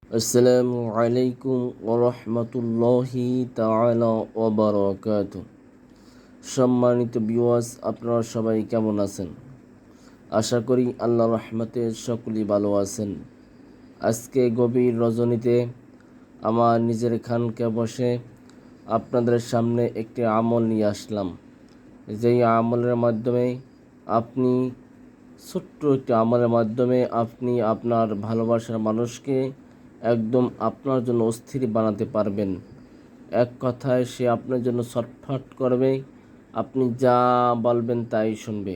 আসসালামু আলাইকুম ওরহমতুল্লাহি তাআলা ওয়া বারাকাতুহু। সম্মানিত ভিউয়ার্স, আপনারা সবাই কেমন আছেন? আশা করি আল্লাহর রহমতে সকলেই ভালো আছেন। আজকে গভীর রজনীতে আমার নিজের খানকে বসে আপনাদের সামনে একটি আমল নিয়ে আসলাম। যেই আমলের মাধ্যমে আপনি ছোট্ট একটি আমলের মাধ্যমে আপনি আপনার ভালোবাসার মানুষকে একদম আপনার জন্য অস্থির বানাতে পারবেন। এক কথায় সে আপনার জন্য ছটফট করবে, আপনি যা বলবেন তাই শুনবে।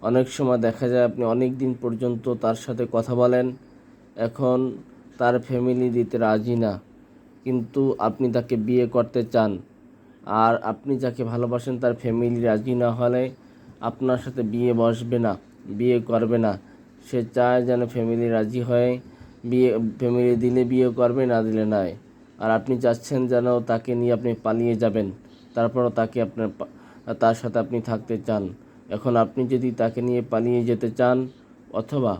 অনেক সময় দেখা যায় আপনি অনেক দিন পর্যন্ত তার সাথে কথা বলেন, এখন তার ফ্যামিলি দিতে রাজি না, কিন্তু আপনি তাকে বিয়ে করতে চান। আর আপনি যাকে ভালোবাসেন তার ফ্যামিলি রাজি না হলে আপনার সাথে বিয়ে বসবে না, বিয়ে করবে না। সে চায় যেন ফ্যামিলি রাজি হয়, বিয়ে ফ্যামিলি দিলে বিয়ে করবে, না দিলে নয়। আর আপনি চাচ্ছেন যেন তাকে নিয়ে আপনি পালিয়ে যাবেন, তারপরও তাকে তার সাথে আপনি থাকতে চান। এখন আপনি যদি তাকে নিয়ে পালিয়ে যেতে চান অথবা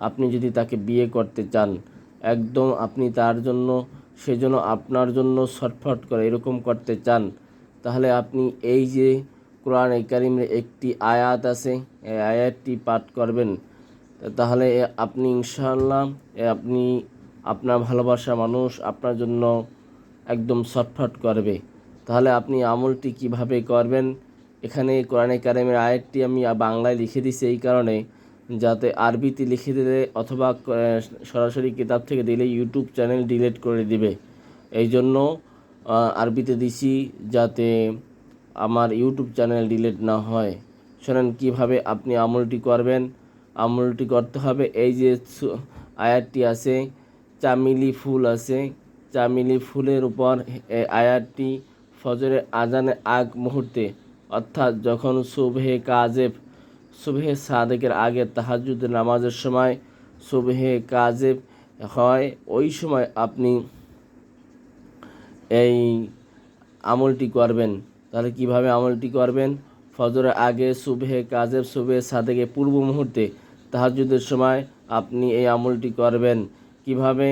আপনি যদি তাকে বিয়ে করতে চান, একদম আপনি তার জন্য সেজন্য আপনার জন্য ছটফট করে এরকম করতে চান, তাহলে আপনি এই যে কোরআন কারীমের একটি আয়াত আছে, এই আয়াতটি পাঠ করবেন। তাহলে আপনি ইনশাআল্লাহ আপনি আপনার ভালোবাসা মানুষ আপনার জন্য একদম ছটফট করবে। তাহলে আপনি আমলটি কিভাবে করবেন, এখানে কোরআনে কারিমের আয়াতটি আমি বাংলায় লিখে দিছি এই কারণে, যাতে আরবিতে লিখে দিলে অথবা সরাসরি কিতাব থেকে দিলে ইউটিউব চ্যানেল ডিলিট করে দিবে। এই জন্য আরবিতে দিছি, যাতে আমার ইউটিউব চ্যানেল ডিলিট না হয়। শোনেন কীভাবে আপনি আমলটি করবেন। আমলটি করতে হবে, এই যে আয়াতটি আছে, চামেলি ফুল আছে, চামেলি ফুলের উপর এই আয়াতটি ফজরের আজানের আগ মুহূর্তে, অর্থাৎ যখন সুবহে সাদেকের আগে তাহাজ্জুদের নামাজের সময় সুবহে কাজেব হয়, ওই সময় আপনি এই আমলটি করবেন। তাহলে কিভাবে আমলটি করবেন? ফজরের আগে সুবহে কাজেব, সুবহে সাদেকের পূর্ব মুহূর্তে তাহাজ্জুদের সময় আপনি এই আমলটি করবেন। কিভাবে?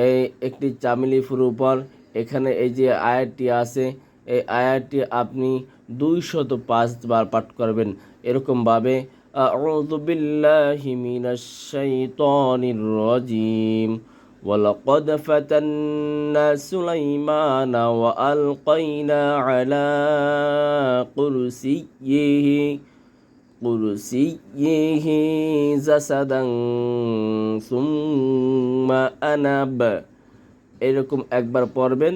এই একটি চামেলি ফুলের উপর এখানে এই যে আয়াতটি আছে, এই আয়াতটি আপনি 205 বার পাঠ করবেন। এরকমভাবে আউযু বিল্লাহি মিনাশ শাইতানির রাজিম, ওয়ালাকাদ ফাতান্না সুলাইমানা ওয়া আলকাইনা আলা কুরসিয়্যিহি জাসাদান সুম্মা আনাব। এরকম একবার পড়বেন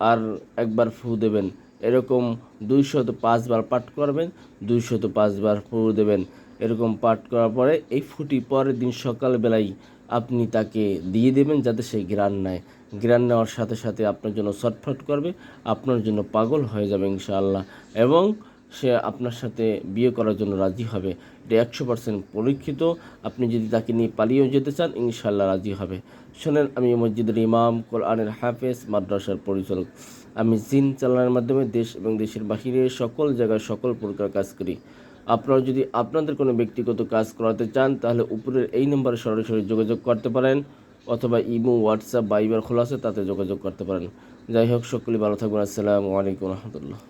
আর একবার ফু দেবেন। এরকম 205 বার পাঠ করবেন, 205 বার ফু দেবেন। এরকম পাঠ করার পরে এই ফুটি পরের দিন সকালবেলায় আপনি তাকে দিয়ে দেবেন, যাতে সে ঘ্রাণ নেয়। ঘ্রাণ নেওয়ার সাথে সাথে আপনার জন্য ছটফট করবে, আপনার জন্য পাগল হয়ে যাবে ইনশাআল্লাহ, এবং সে আপনার সাথে বিয়ে করার জন্য রাজি হবে। এটা 100% পরীক্ষিত। আপনি যদি তাকে নিয়ে পালিয়েও যেতে চান, ইনশাআল্লাহ রাজি হবে। শোনেন, আমি মসজিদের ইমাম, কোরআনের হাফেজ, মাদ্রাসার পরিচালক। আমি জিন চালানোর মাধ্যমে দেশ এবং দেশের বাহিরে সকল জায়গায় সকল প্রকার কাজ করি। আপনারা যদি আপনাদের কোনো ব্যক্তিগত কাজ করাতে চান, তাহলে উপরের এই নম্বরে সরাসরি যোগাযোগ করতে পারেন, অথবা ইমো, হোয়াটসঅ্যাপ, ভাইবার খোলা আছে, তাতে যোগাযোগ করতে পারেন। যাই হোক, সকলেই ভালো থাকবেন। আসসালামু আলাইকুম রহমতুল্লাহ।